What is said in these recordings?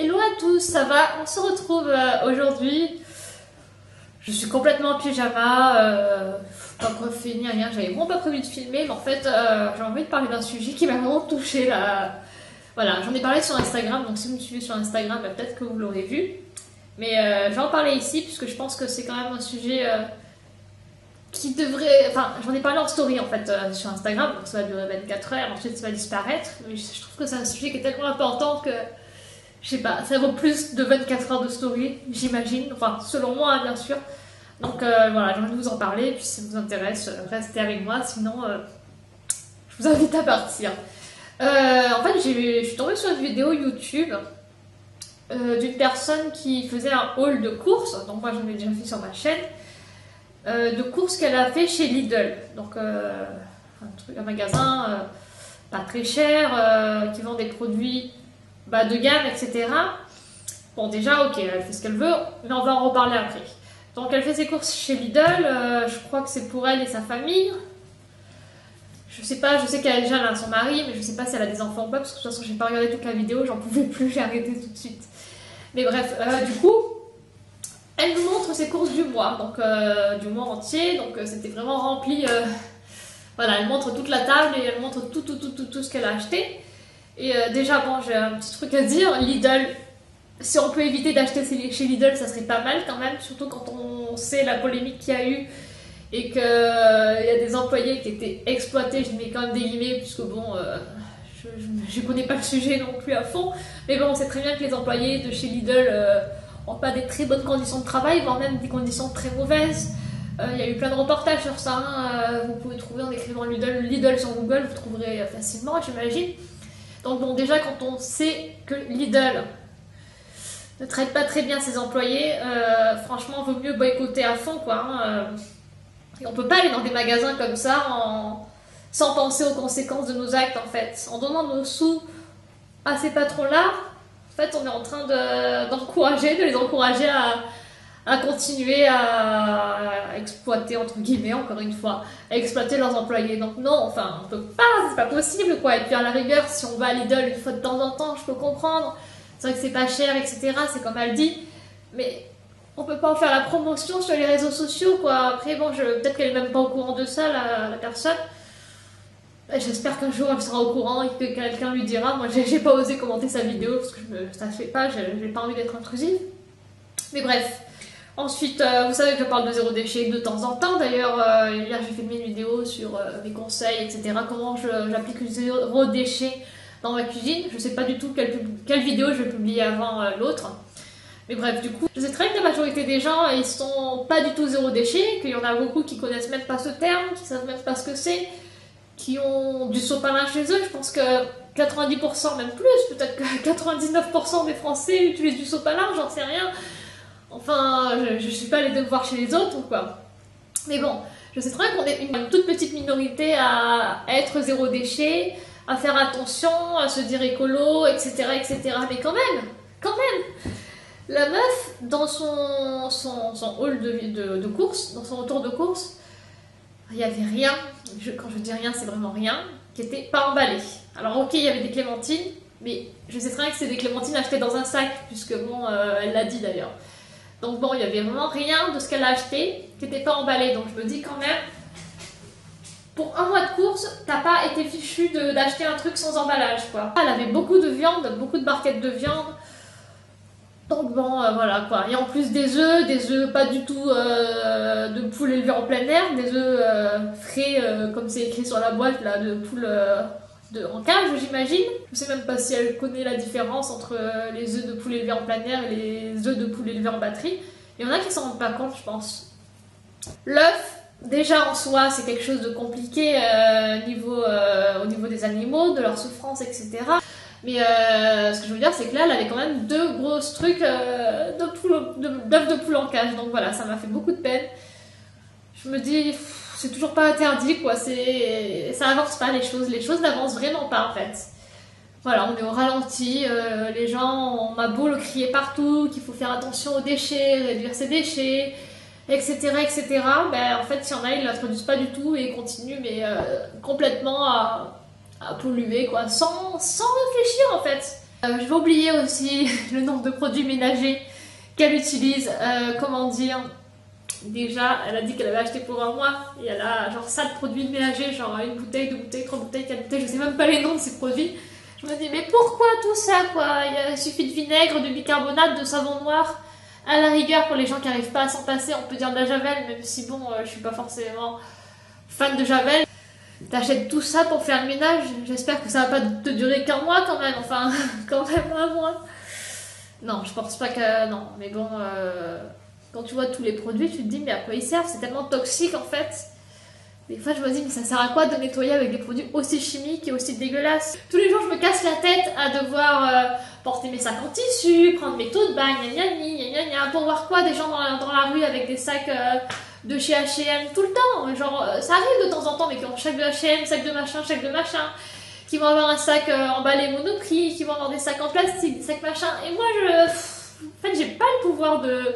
Hello à tous, ça va? On se retrouve aujourd'hui. Je suis complètement en pyjama, pas coiffée ni rien, j'avais vraiment pas prévu de filmer, mais en fait j'ai envie de parler d'un sujet qui m'a vraiment touchée là. Voilà, j'en ai parlé sur Instagram, donc si vous me suivez sur Instagram, bah, peut-être que vous l'aurez vu. Mais je vais en parler ici, puisque je pense que c'est quand même un sujet qui devrait... Enfin, j'en ai parlé en story en fait sur Instagram, donc ça va durer 24 heures, ensuite ça va disparaître. Mais je trouve que c'est un sujet qui est tellement important que... Je sais pas, ça vaut plus de 24 heures de story, j'imagine. Enfin, selon moi, bien sûr. Donc voilà, j'ai envie de vous en parler. Puis si ça vous intéresse, restez avec moi. Sinon, je vous invite à partir. En fait, je suis tombée sur une vidéo YouTube d'une personne qui faisait un haul de courses. Donc moi, j'en ai déjà fait sur ma chaîne. De courses qu'elle a fait chez Lidl. Donc un magasin pas très cher, qui vend des produits... de gamme, etc. Bon, déjà, ok, elle fait ce qu'elle veut, mais on va en reparler après. Donc, elle fait ses courses chez Lidl, je crois que c'est pour elle et sa famille. Je sais pas, je sais qu'elle a déjà là, son mari, mais je sais pas si elle a des enfants ou pas, parce que de toute façon, j'ai pas regardé toute la vidéo, j'en pouvais plus, j'ai arrêté tout de suite. Mais bref, du coup, elle nous montre ses courses du mois, donc du mois entier, donc c'était vraiment rempli. Voilà, elle montre toute la table et elle montre tout ce qu'elle a acheté. Et déjà, bon, j'ai un petit truc à dire. Lidl, si on peut éviter d'acheter chez Lidl, ça serait pas mal quand même, surtout quand on sait la polémique qu'il y a eu et qu'il y a des employés qui étaient exploités, je mets quand même des guillemets, puisque bon, je connais pas le sujet non plus à fond, mais bon, on sait très bien que les employés de chez Lidl ont pas des très bonnes conditions de travail, voire même des conditions très mauvaises. Il y a eu plein de reportages sur ça, hein. Vous pouvez trouver en écrivant Lidl sur Google, vous trouverez facilement, j'imagine. Donc bon, déjà quand on sait que Lidl ne traite pas très bien ses employés, franchement, vaut mieux boycotter à fond, quoi. Hein. Et on peut pas aller dans des magasins comme ça sans penser aux conséquences de nos actes, en fait. En donnant nos sous à ces patrons-là, en fait, on est en train de les encourager à continuer à exploiter, entre guillemets, encore une fois, à exploiter leurs employés. Donc non, enfin, on peut pas, c'est pas possible, quoi. Et puis à la rigueur, si on va à Lidl une fois de temps en temps, je peux comprendre. C'est vrai que c'est pas cher, etc. C'est comme elle dit. Mais on peut pas en faire la promotion sur les réseaux sociaux, quoi. Après, bon, peut-être qu'elle est même pas au courant de ça, la personne. J'espère qu'un jour elle sera au courant et que quelqu'un lui dira. Moi, j'ai pas osé commenter sa vidéo parce que ça se fait pas, j'ai pas envie d'être intrusive. Mais bref. Ensuite, vous savez que je parle de zéro déchet de temps en temps. D'ailleurs, hier j'ai filmé une vidéo sur mes conseils, etc. Comment j'applique le zéro déchet dans ma cuisine. Je sais pas du tout quelle vidéo je vais publier avant l'autre. Mais bref, du coup, je sais très bien que la majorité des gens, ils sont pas du tout zéro déchet, qu'il y en a beaucoup qui connaissent même pas ce terme, qui savent même pas ce que c'est, qui ont du sopalin chez eux. Je pense que 90%, même plus, peut-être que 99% des Français utilisent du sopalin, j'en sais rien. Enfin, je suis pas allée voir chez les autres ou quoi. Mais bon, je sais très bien qu'on est une toute petite minorité à être zéro déchet, à faire attention, à se dire écolo, etc. etc. Mais quand même, la meuf, dans son hall de course, dans son tour de course, il n'y avait rien, quand je dis rien, c'est vraiment rien, qui était pas emballé. Alors ok, il y avait des clémentines, mais je sais très bien que c'est des clémentines achetées dans un sac, puisque bon, elle l'a dit d'ailleurs. Donc bon, il n'y avait vraiment rien de ce qu'elle a acheté qui n'était pas emballé. Donc je me dis quand même, pour un mois de course, t'as pas été fichu d'acheter un truc sans emballage, quoi. Elle avait beaucoup de viande, beaucoup de barquettes de viande. Donc bon, voilà quoi. Et en plus des œufs pas du tout de poule élevée en plein air, des œufs frais, comme c'est écrit sur la boîte là, de poule... en cage, j'imagine. Je sais même pas si elle connaît la différence entre les œufs de poule élevés en plein air et les œufs de poule élevés en batterie. Il y en a qui s'en rendent pas compte, je pense. L'œuf, déjà en soi, c'est quelque chose de compliqué au niveau des animaux, de leur souffrance, etc. Mais ce que je veux dire, c'est que là, elle avait quand même 2 grosses trucs d'œufs de poule en cage. Donc voilà, ça m'a fait beaucoup de peine. Je me dis... c'est toujours pas interdit, quoi. Ça avance pas les choses n'avancent vraiment pas en fait. Voilà, on est au ralenti, les gens, on m'a beau le crier partout, qu'il faut faire attention aux déchets, réduire ses déchets, etc. etc. Ben, en fait, il y en a, ils l'introduisent pas du tout et ils continuent, complètement à polluer, quoi, sans réfléchir en fait. Je vais oublier aussi le nombre de produits ménagers qu'elle utilise. Comment dire, déjà, elle a dit qu'elle avait acheté pour un mois et elle a genre ça de produits ménagers, genre une bouteille, deux bouteilles, trois bouteilles, quatre bouteilles, je sais même pas les noms de ces produits. Je me dis, mais pourquoi tout ça, quoi? Il suffit de vinaigre, de bicarbonate, de savon noir. À la rigueur, pour les gens qui n'arrivent pas à s'en passer, on peut dire de la javel, même si bon, je suis pas forcément fan de javel. T'achètes tout ça pour faire le ménage, j'espère que ça va pas te durer qu'un mois quand même, enfin, quand même un mois. Non, je pense pas que... Non, mais bon, quand tu vois tous les produits, tu te dis, mais à quoi ils servent? C'est tellement toxique en fait. Des fois, je me dis, mais ça sert à quoi de nettoyer avec des produits aussi chimiques et aussi dégueulasses? Tous les jours, je me casse la tête à devoir porter mes sacs en tissu, prendre mes taux de bain, pour voir quoi? Des gens dans la rue avec des sacs de chez H&M tout le temps. Genre, ça arrive de temps en temps, mais qui ont sac de H&M, sac de machin, qui vont avoir un sac emballé Monoprix, qui vont avoir des sacs en plastique, des sacs machin. Et moi, en fait, j'ai pas le pouvoir de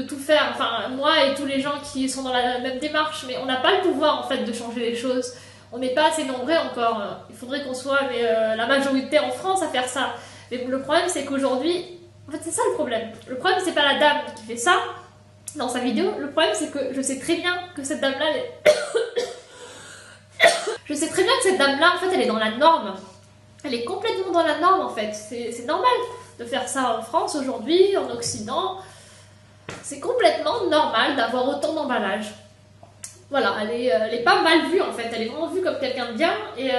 tout faire, enfin moi et tous les gens qui sont dans la même démarche, mais on n'a pas le pouvoir en fait de changer les choses. On n'est pas assez nombreux encore. Il faudrait qu'on soit la majorité en France à faire ça. Mais le problème c'est qu'aujourd'hui, en fait c'est ça le problème. Le problème c'est pas la dame qui fait ça dans sa vidéo. Le problème c'est que je sais très bien que cette dame là, je sais très bien que cette dame là en fait elle est dans la norme. Elle est complètement dans la norme en fait. C'est normal de faire ça en France aujourd'hui, en Occident. C'est complètement normal d'avoir autant d'emballage. Voilà, elle est pas mal vue en fait, elle est vraiment vue comme quelqu'un de bien et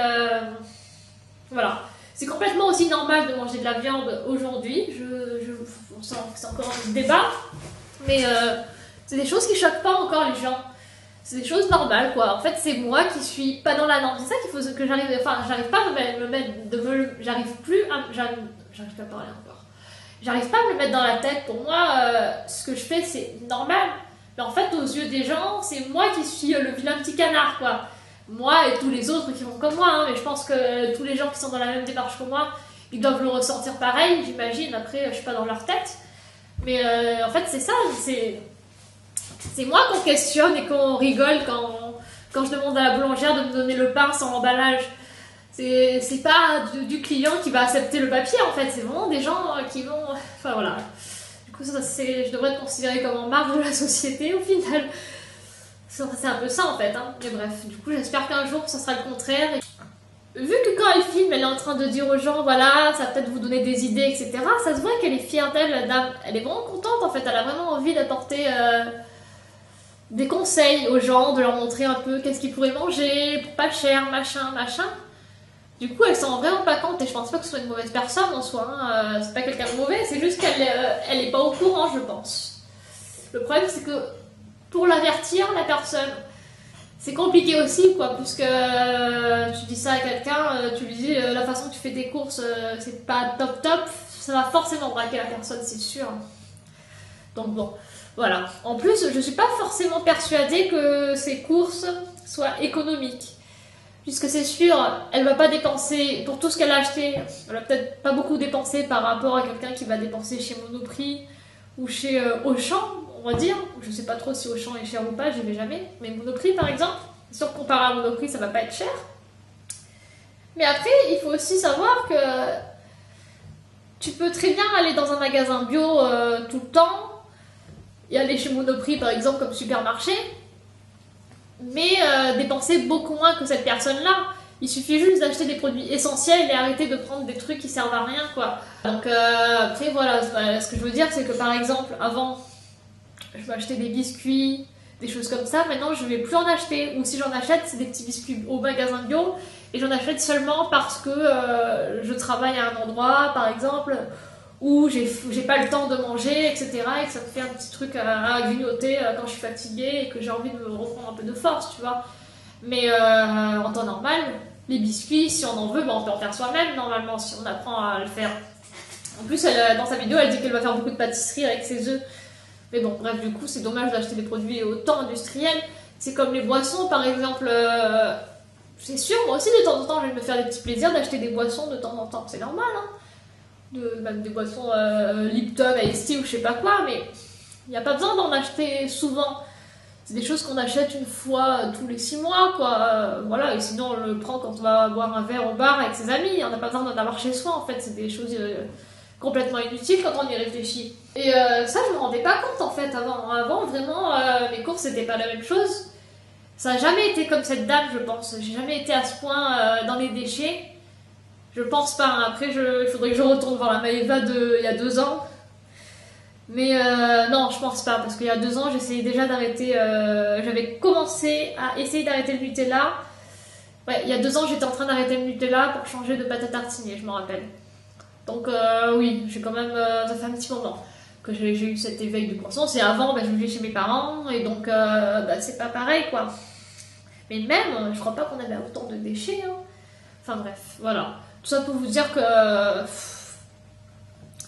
voilà. C'est complètement aussi normal de manger de la viande aujourd'hui. C'est encore un débat, mais c'est des choses qui choquent pas encore les gens. C'est des choses normales quoi. En fait, c'est moi qui suis pas dans la norme. C'est ça qu'il faut que j'arrive. Enfin, j'arrive pas à me mettre. J'arrive plus à. J'arrive pas à parler encore. J'arrive pas à me le mettre dans la tête. Pour moi, ce que je fais, c'est normal. Mais en fait, aux yeux des gens, c'est moi qui suis le vilain petit canard, quoi. Moi et tous les autres qui font comme moi. Hein, mais je pense que tous les gens qui sont dans la même démarche que moi, ils doivent le ressentir pareil, j'imagine. Après, je suis pas dans leur tête. Mais en fait, c'est ça. C'est moi qu'on questionne et qu'on rigole quand je demande à la boulangère de me donner le pain sans emballage. C'est pas du client qui va accepter le papier en fait, c'est vraiment des gens qui vont... Enfin voilà. Du coup, je devrais être considérée comme en marge de la société au final. C'est un peu ça en fait. Hein. Mais bref, du coup, j'espère qu'un jour ça sera le contraire. Et vu que quand elle filme, elle est en train de dire aux gens, voilà, ça va peut-être vous donner des idées, etc. Ça se voit qu'elle est fière d'elle, la dame. Elle est vraiment contente en fait, elle a vraiment envie d'apporter... des conseils aux gens, de leur montrer un peu qu'est-ce qu'ils pourraient manger, pour pas cher, machin. Du coup, elle s'en rend vraiment pas compte et je pense pas que ce soit une mauvaise personne en soi. Hein. C'est pas quelqu'un de mauvais, c'est juste qu'elle elle est pas au courant, je pense. Le problème, c'est que pour l'avertir, la personne, c'est compliqué aussi, quoi, puisque tu dis ça à quelqu'un, tu lui dis la façon que tu fais tes courses, c'est pas top, ça va forcément braquer la personne, c'est sûr. Donc bon. Voilà. En plus, je suis pas forcément persuadée que ces courses soient économiques. Puisque c'est sûr, elle va pas dépenser, pour tout ce qu'elle a acheté, elle va peut-être pas beaucoup dépenser par rapport à quelqu'un qui va dépenser chez Monoprix ou chez Auchan, on va dire. Je sais pas trop si Auchan est cher ou pas, j'y vais jamais. Mais Monoprix par exemple, c'est sûr que comparé à Monoprix, ça va pas être cher. Mais après, il faut aussi savoir que tu peux très bien aller dans un magasin bio tout le temps, et aller chez Monoprix par exemple comme supermarché, mais dépenser beaucoup moins que cette personne-là. Il suffit juste d'acheter des produits essentiels et arrêter de prendre des trucs qui servent à rien, quoi. Donc après voilà, ce que je veux dire c'est que par exemple avant je m'achetais des biscuits, des choses comme ça, maintenant je vais plus en acheter, ou si j'en achète c'est des petits biscuits au magasin bio et j'en achète seulement parce que je travaille à un endroit par exemple où j'ai pas le temps de manger, etc. et que ça me fait un petit truc à grignoter quand je suis fatiguée et que j'ai envie de me reprendre un peu de force, tu vois. Mais en temps normal, les biscuits, si on en veut, on peut en faire soi-même normalement, si on apprend à le faire. En plus, dans sa vidéo, elle dit qu'elle va faire beaucoup de pâtisserie avec ses œufs. Mais bon, bref, du coup, c'est dommage d'acheter des produits autant industriels. C'est comme les boissons, par exemple. C'est sûr, moi aussi, de temps en temps, je vais me faire des petits plaisirs d'acheter des boissons de temps en temps. C'est normal, hein. Même des boissons Lipton, Ice Tea ou je sais pas quoi, mais il n'y a pas besoin d'en acheter souvent. c'est des choses qu'on achète une fois tous les 6 mois, quoi. Voilà, et sinon on le prend quand on va boire un verre au bar avec ses amis. On n'a pas besoin d'en avoir chez soi, en fait. C'est des choses complètement inutiles quand on y réfléchit. Et ça, je me rendais pas compte, en fait, avant. Avant, vraiment, mes courses, c'était pas la même chose. Ça n'a jamais été comme cette dame, je pense. J'ai jamais été à ce point dans les déchets. Je pense pas. Hein. Après, il faudrait que je retourne voir la Maëva il y a 2 ans. Mais non, je pense pas, parce qu'il y a 2 ans, j'essayais déjà d'arrêter. J'avais commencé à essayer d'arrêter le Nutella. Ouais, il y a 2 ans, j'étais en train d'arrêter le Nutella pour changer de pâte à tartiner, je m'en rappelle. Donc oui, j'ai quand même. Ça fait un petit moment que j'ai eu cet éveil de conscience. Et avant, je vivais chez mes parents, et donc c'est pas pareil, quoi. Mais même, je crois pas qu'on avait autant de déchets. Hein. Enfin bref, voilà. Tout ça pour vous dire que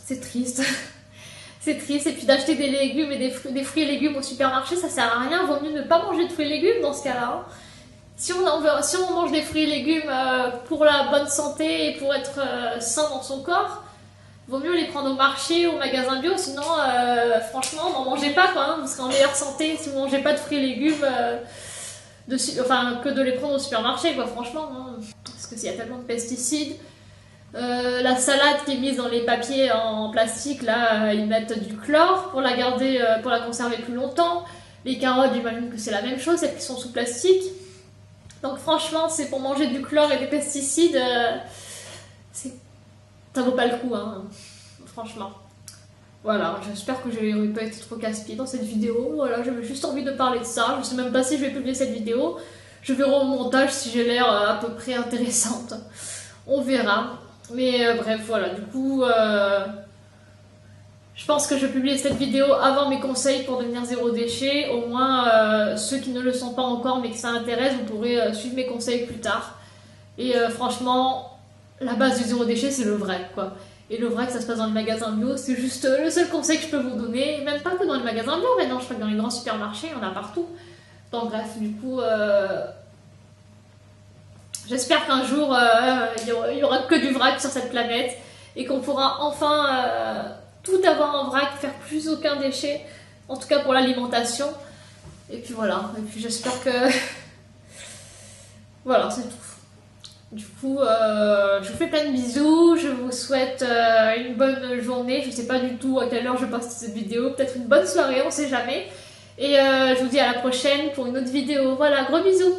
c'est triste. C'est triste. Et puis d'acheter des légumes et des fruits et légumes au supermarché, ça sert à rien. Vaut mieux ne pas manger de fruits et légumes dans ce cas-là. Hein. Si on mange des fruits et légumes pour la bonne santé et pour être sain dans son corps, vaut mieux les prendre au marché ou au magasin bio. Sinon, franchement, n'en mangez pas, quoi. Hein. Vous serez en meilleure santé si vous ne mangez pas de fruits et légumes. Que de les prendre au supermarché, quoi, franchement, hein. Parce que s'il y a tellement de pesticides, la salade qui est mise dans les papiers en plastique, là, ils mettent du chlore pour la garder, pour la conserver plus longtemps. Les carottes, j'imagine que c'est la même chose, celles qui sont sous plastique. Donc franchement, c'est pour manger du chlore et des pesticides, ça vaut pas le coup, hein, franchement. Voilà, j'espère que je n'ai pas été trop casse-pied dans cette vidéo. Voilà, j'avais juste envie de parler de ça. Je sais même pas si je vais publier cette vidéo. Je verrai au montage si j'ai l'air à peu près intéressante. On verra. Mais bref, voilà, du coup, je pense que je vais publier cette vidéo avant mes conseils pour devenir zéro déchet. Au moins, ceux qui ne le sont pas encore mais que ça intéresse, vous pourrez suivre mes conseils plus tard. Et franchement, la base du zéro déchet, c'est le vrai, quoi. Et le vrai que ça se passe dans les magasins bio, c'est juste le seul conseil que je peux vous donner. Même pas que dans les magasins bio, maintenant je crois que dans les grands supermarchés, il y en a partout. Donc bref, du coup, j'espère qu'un jour, il y aura que du vrac sur cette planète et qu'on pourra enfin tout avoir en vrac, faire plus aucun déchet, en tout cas pour l'alimentation. Et puis voilà, et puis j'espère que... voilà, c'est tout. Du coup, je vous fais plein de bisous, je vous souhaite une bonne journée, je sais pas du tout à quelle heure je poste cette vidéo, peut-être une bonne soirée, on sait jamais. Et je vous dis à la prochaine pour une autre vidéo. Voilà, gros bisous!